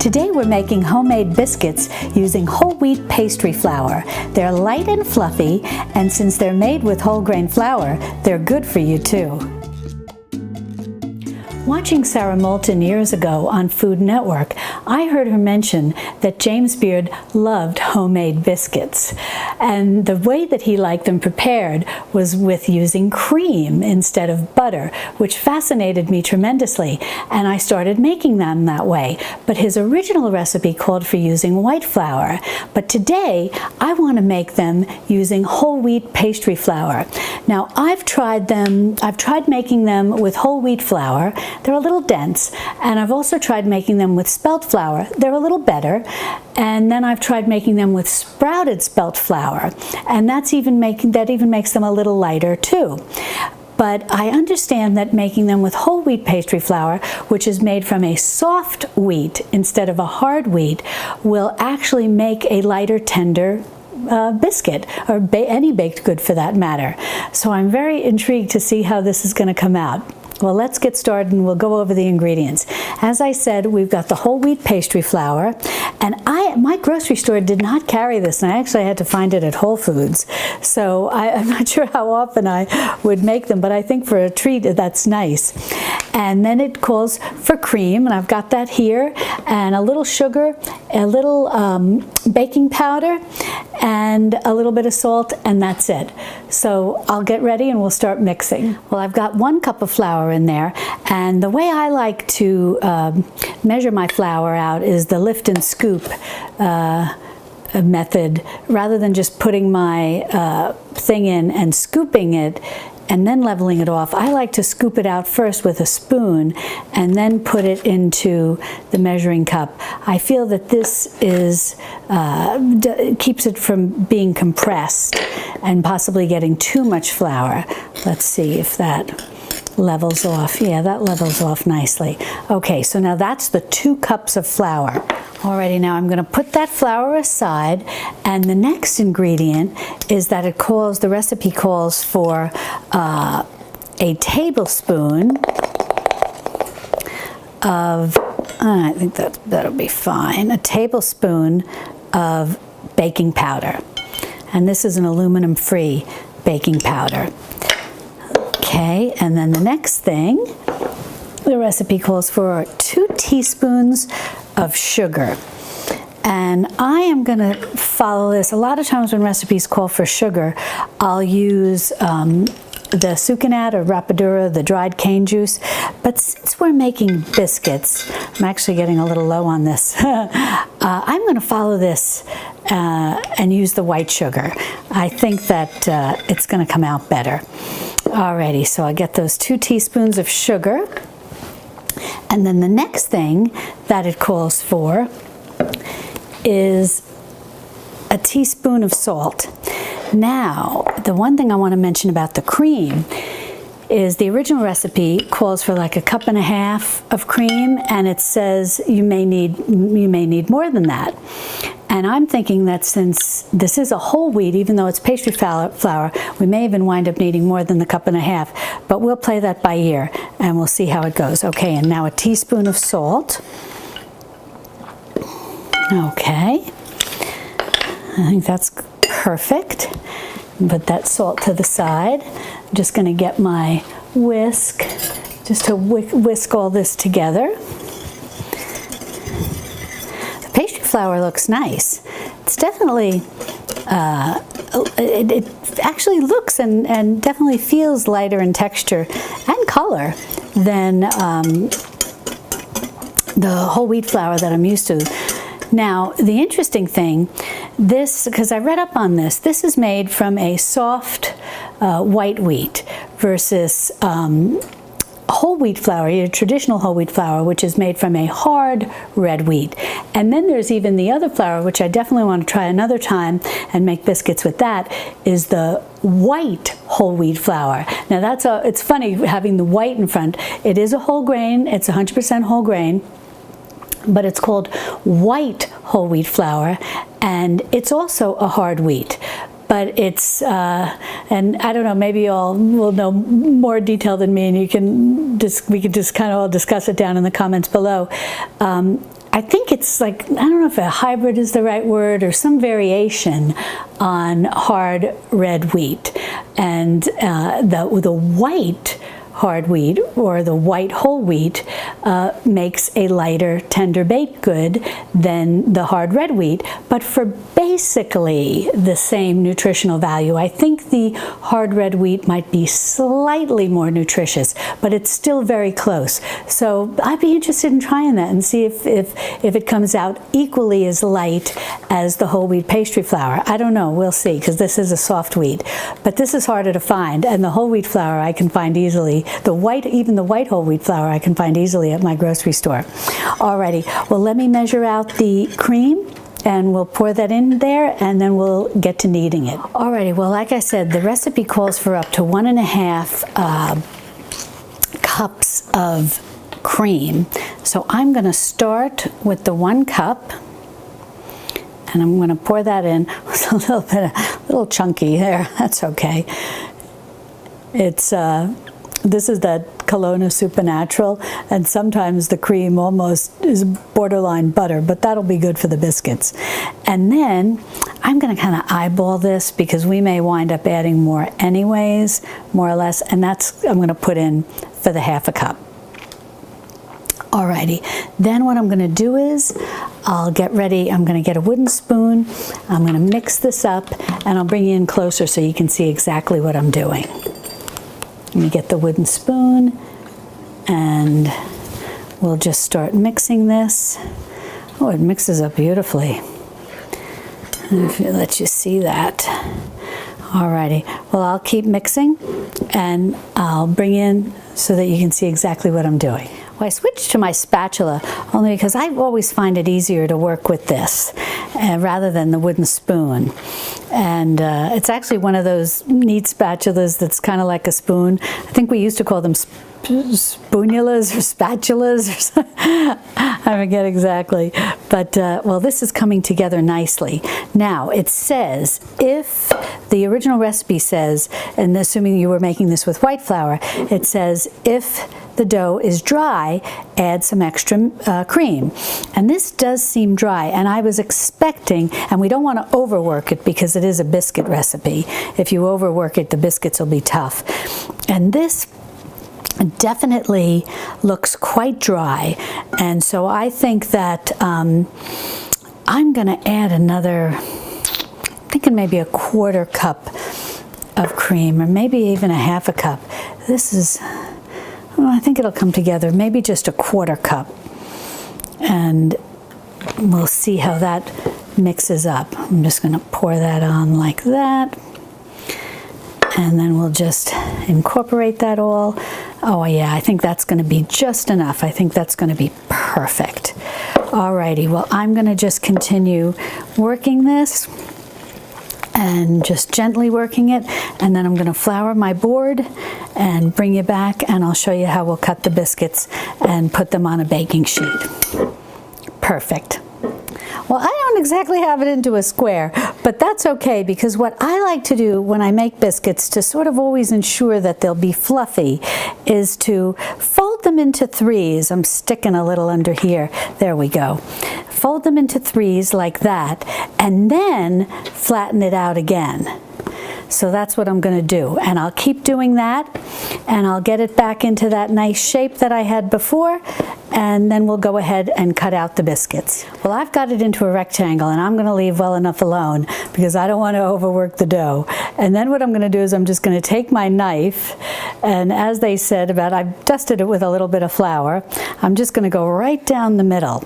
Today we're making homemade biscuits using whole wheat pastry flour. They're light and fluffy, and since they're made with whole grain flour, they're good for you too. Watching Sarah Moulton years ago on Food Network, I heard her mention that James Beard loved homemade biscuits. And the way that he liked them prepared was with using cream instead of butter, which fascinated me tremendously, and I started making them that way. But his original recipe called for using white flour. But today, I want to make them using whole wheat pastry flour. Now, I've tried making them with whole wheat flour. They're a little dense, and I've also tried making them with spelt flour. They're a little better, and then I've tried making them with sprouted spelt flour, and that even makes them a little lighter too. But I understand that making them with whole wheat pastry flour, which is made from a soft wheat instead of a hard wheat, will actually make a lighter, tender biscuit, or any baked good for that matter. So I'm very intrigued to see how this is going to come out. Well, let's get started and we'll go over the ingredients. As I said, we've got the whole wheat pastry flour, and my grocery store did not carry this, and I actually had to find it at Whole Foods. So I'm not sure how often I would make them, but I think for a treat that's nice. And then it calls for cream, and I've got that here, and a little sugar, a little baking powder, and a little bit of salt, and that's it. So I'll get ready and we'll start mixing. Well, I've got 1 cup of flour in there, and the way I like to measure my flour out is the lift and scoop method, rather than just putting my thing in and scooping it and then leveling it off. I like to scoop it out first with a spoon and then put it into the measuring cup. I feel that this keeps it from being compressed and possibly getting too much flour. Let's see if that levels off. Yeah, that levels off nicely. Okay, so now that's the 2 cups of flour. Alrighty, now I'm going to put that flour aside, and the next ingredient is that the recipe calls for a tablespoon of, I think that'll be fine, a tablespoon of baking powder. And this is an aluminum-free baking powder. Okay, and then the next thing, the recipe calls for 2 teaspoons of sugar. And I am going to follow this. A lot of times when recipes call for sugar, I'll use the sucanat or rapadura, the dried cane juice. But since we're making biscuits, I'm actually getting a little low on this. I'm going to follow this and use the white sugar. I think that it's going to come out better. Alrighty, so I get those 2 teaspoons of sugar. And then the next thing that it calls for is a teaspoon of salt. Now, the one thing I want to mention about the cream is the original recipe calls for like 1.5 cups of cream, and it says you may need more than that. And I'm thinking that since this is a whole wheat, even though it's pastry flour, we may even wind up needing more than the 1.5 cups, but we'll play that by ear and we'll see how it goes. Okay, and now a teaspoon of salt. Okay, I think that's perfect. Put that salt to the side. I'm just going to get my whisk just to whisk all this together. The pastry flour looks nice. It's definitely, it actually looks and definitely feels lighter in texture and color than the whole wheat flour that I'm used to. Now, the interesting thing, because I read up on this is made from a soft white wheat versus whole wheat flour, your traditional whole wheat flour, which is made from a hard red wheat. And then there's even the other flour, which I definitely want to try another time and make biscuits with, that is the white whole wheat flour. Now it's funny having the white in front. It is a whole grain, it's 100% whole grain, but it's called white whole wheat flour, and it's also a hard wheat. But it's, and I don't know, maybe you all will know more detail than me, and we can just kind of all discuss it down in the comments below. I think it's like, I don't know if a hybrid is the right word, or some variation on hard red wheat. And the white hard wheat, or the white whole wheat, makes a lighter, tender baked good than the hard red wheat, but for basically the same nutritional value. I think the hard red wheat might be slightly more nutritious, but it's still very close. So I'd be interested in trying that and see if it comes out equally as light as the whole wheat pastry flour. I don't know, we'll see, because this is a soft wheat, but this is harder to find, and the whole wheat flour I can find easily. Even the white whole wheat flour I can find easily at my grocery store. Alrighty, well, let me measure out the cream, and we'll pour that in there, and then we'll get to kneading it. Alrighty, well, like I said, the recipe calls for up to 1.5 cups of cream. So I'm going to start with the 1 cup, and I'm going to pour that in. It's a little chunky there. That's okay. It's this is that Kelowna Supernatural, and sometimes the cream almost is borderline butter, but that'll be good for the biscuits. And then I'm going to kind of eyeball this, because we may wind up adding more anyways, more or less, and that's I'm going to put in for the 1/2 cup. Alrighty, then what I'm going to do is I'll get ready. I'm going to get a wooden spoon. I'm going to mix this up, and I'll bring you in closer so you can see exactly what I'm doing. Let me get the wooden spoon, and we'll just start mixing this. Oh, it mixes up beautifully. If it lets you see that. Alrighty, well, I'll keep mixing, and I'll bring in so that you can see exactly what I'm doing. Well, I switched to my spatula only because I always find it easier to work with this rather than the wooden spoon. And it's actually one of those neat spatulas that's kind of like a spoon. I think we used to call them spoonulas or spatulas or something. I forget exactly. But, well, this is coming together nicely. Now, it says, if the original recipe says, and assuming you were making this with white flour, it says if the dough is dry, add some extra cream. And this does seem dry, and I was expecting, and we don't want to overwork it because it is a biscuit recipe. If you overwork it, the biscuits will be tough. And this definitely looks quite dry, and so I think that I'm going to add another, I'm thinking maybe a 1/4 cup of cream, or maybe even a 1/2 cup. This is, well, I think it'll come together, maybe just a 1/4 cup, and we'll see how that mixes up. I'm just going to pour that on like that, and then we'll just incorporate that all. Oh yeah, I think that's going to be just enough. I think that's going to be perfect. Alrighty, well, I'm going to just continue working this, and just gently working it, and then I'm going to flour my board and bring you back, and I'll show you how we'll cut the biscuits and put them on a baking sheet. Perfect. Well, I don't exactly have it into a square, but that's okay, because what I like to do when I make biscuits to sort of always ensure that they'll be fluffy is to fold them into 3s. I'm sticking a little under here. There we go. Fold them into 3s like that, and then flatten it out again. So that's what I'm going to do, and I'll keep doing that, and I'll get it back into that nice shape that I had before, and then we'll go ahead and cut out the biscuits. Well, I've got it into a rectangle, and I'm going to leave well enough alone because I don't want to overwork the dough. And then what I'm going to do is I'm just going to take my knife, and as they said about, I've dusted it with a little bit of flour, I'm just going to go right down the middle.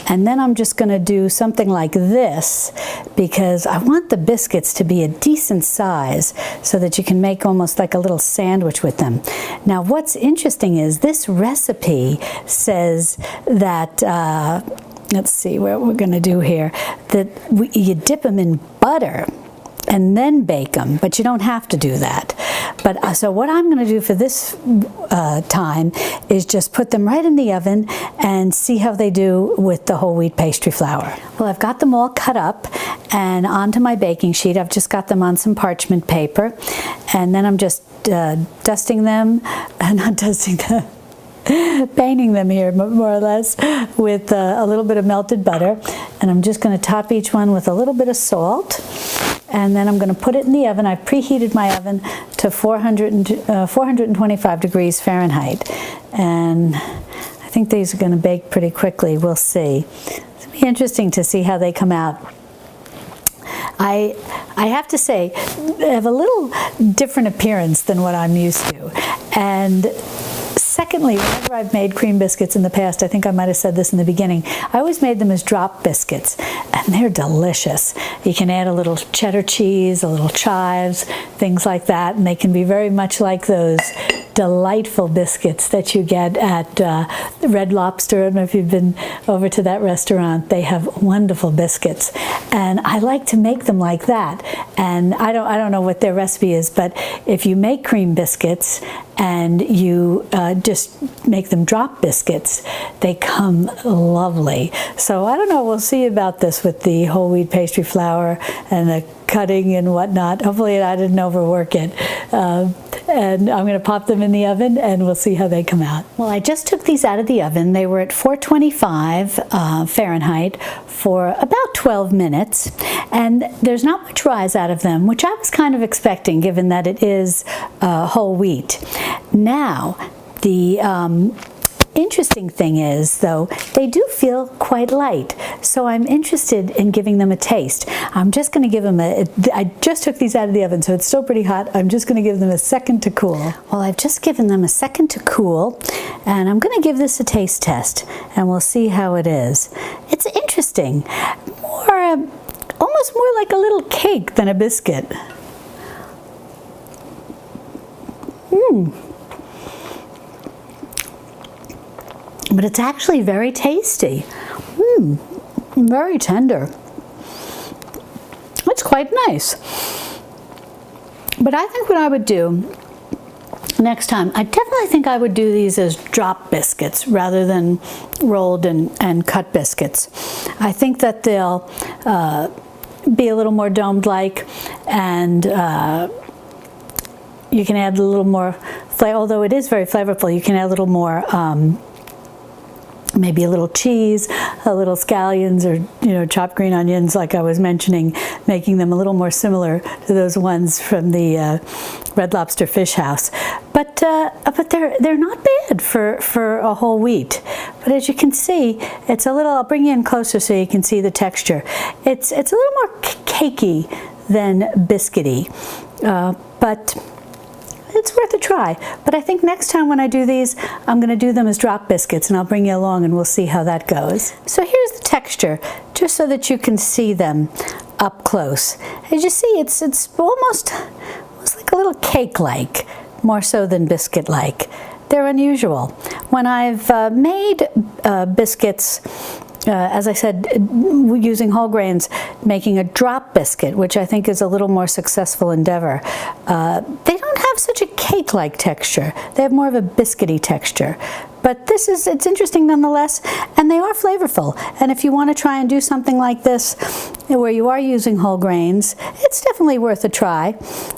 And then I'm just going to do something like this, because I want the biscuits to be a decent size so that you can make almost like a little sandwich with them. Now, what's interesting is this recipe says that, let's see what we're going to do here, that you dip them in butter and then bake them, but you don't have to do that. But so what I'm going to do for this time is just put them right in the oven and see how they do with the whole wheat pastry flour. Well, I've got them all cut up and onto my baking sheet. I've just got them on some parchment paper, and then I'm just dusting them, not dusting them, painting them here more or less with a little bit of melted butter, and I'm just going to top each one with a little bit of salt, and then I'm going to put it in the oven. I've preheated my oven to 425 degrees Fahrenheit, and I think these are going to bake pretty quickly. We'll see. It'll be interesting to see how they come out. I have to say, they have a little different appearance than what I'm used to. And secondly, whenever I've made cream biscuits in the past, I think I might have said this in the beginning, I always made them as drop biscuits, and they're delicious. You can add a little cheddar cheese, a little chives, things like that, and they can be very much like those delightful biscuits that you get at Red Lobster. I don't know if you've been over to that restaurant. They have wonderful biscuits, and I like to make them like that. And I don't know what their recipe is, but if you make cream biscuits and you just make them drop biscuits, they come lovely. So I don't know, we'll see about this with the whole wheat pastry flour and the cutting and whatnot. Hopefully I didn't overwork it. And I'm going to pop them in the oven, and we'll see how they come out. Well, I just took these out of the oven. They were at 425 Fahrenheit for about 12 minutes, and there's not much rise out of them, which I was kind of expecting given that it is whole wheat. Now, the interesting thing is, though, they do feel quite light, so I'm interested in giving them a taste. I'm just going to give them I just took these out of the oven, so it's still pretty hot. I'm just going to give them a second to cool. Well, I've just given them a second to cool, and I'm going to give this a taste test, and we'll see how it is. It's interesting. Almost more like a little cake than a biscuit. But it's actually very tasty. Very tender. It's quite nice. But I think what I would do next time, I definitely think I would do these as drop biscuits rather than rolled and cut biscuits. I think that they'll be a little more domed-like, and you can add a little more flavor, although it is very flavorful. You can add a little more maybe a little cheese, a little scallions, or chopped green onions, like I was mentioning, making them a little more similar to those ones from the Red Lobster Fish House. But they're not bad for a whole wheat. But as you can see, it's a little. I'll bring you in closer so you can see the texture. It's a little more cakey than biscuity, but it's worth a try. But I think next time when I do these, I'm going to do them as drop biscuits, and I'll bring you along and we'll see how that goes. So here's the texture, just so that you can see them up close. As you see, it's almost like a little cake-like, more so than biscuit-like. They're unusual. When I've made biscuits, as I said, using whole grains, making a drop biscuit, which I think is a little more successful endeavor, they don't have such a cake-like texture. They have more of a biscuity texture. But it's interesting nonetheless, and they are flavorful. And if you want to try and do something like this, where you are using whole grains, it's definitely worth a try.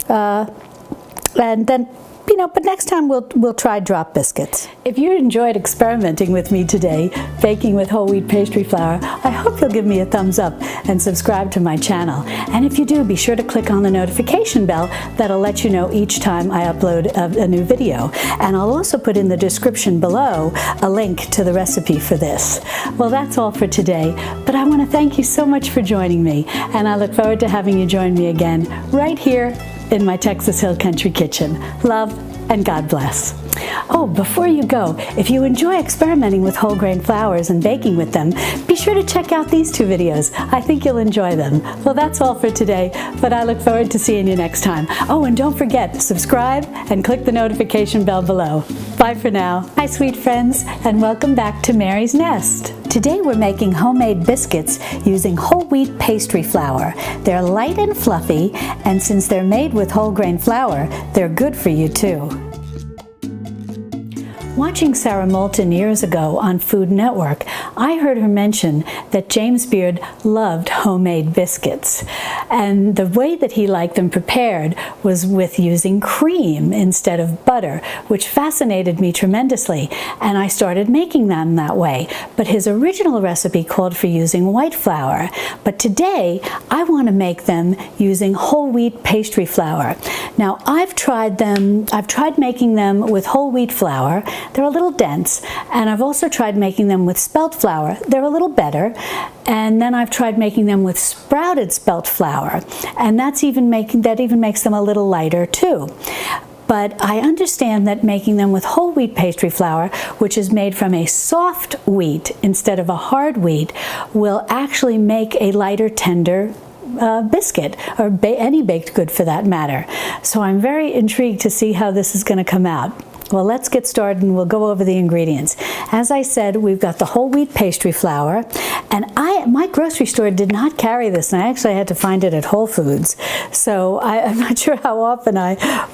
And then, but next time we'll try drop biscuits. If you enjoyed experimenting with me today, baking with whole wheat pastry flour, I hope you'll give me a thumbs up and subscribe to my channel. And if you do, be sure to click on the notification bell. That'll let you know each time I upload a new video. And I'll also put in the description below a link to the recipe for this. Well, that's all for today, but I want to thank you so much for joining me, and I look forward to having you join me again right here in my Texas Hill Country kitchen. Love and God bless. Oh, before you go, if you enjoy experimenting with whole grain flours and baking with them, be sure to check out these two videos. I think you'll enjoy them. Well, that's all for today, but I look forward to seeing you next time. Oh, and don't forget, subscribe and click the notification bell below. Bye for now. Hi, sweet friends, and welcome back to Mary's Nest. Today we're making homemade biscuits using whole wheat pastry flour. They're light and fluffy, and since they're made with whole grain flour, they're good for you too. Watching Sarah Moulton years ago on Food Network, I heard her mention that James Beard loved homemade biscuits. And the way that he liked them prepared was with using cream instead of butter, which fascinated me tremendously, and I started making them that way. But his original recipe called for using white flour. But today, I want to make them using whole wheat pastry flour. Now, I've tried making them with whole wheat flour. They're a little dense, and I've also tried making them with spelt flour. They're a little better. And then I've tried making them with sprouted spelt flour, and that even makes them a little lighter too. But I understand that making them with whole wheat pastry flour, which is made from a soft wheat instead of a hard wheat, will actually make a lighter, tender biscuit, or any baked good for that matter. So I'm very intrigued to see how this is going to come out. Well, let's get started and we'll go over the ingredients. As I said, we've got the whole wheat pastry flour, and my grocery store did not carry this, and I actually had to find it at Whole Foods. So I'm not sure how often I would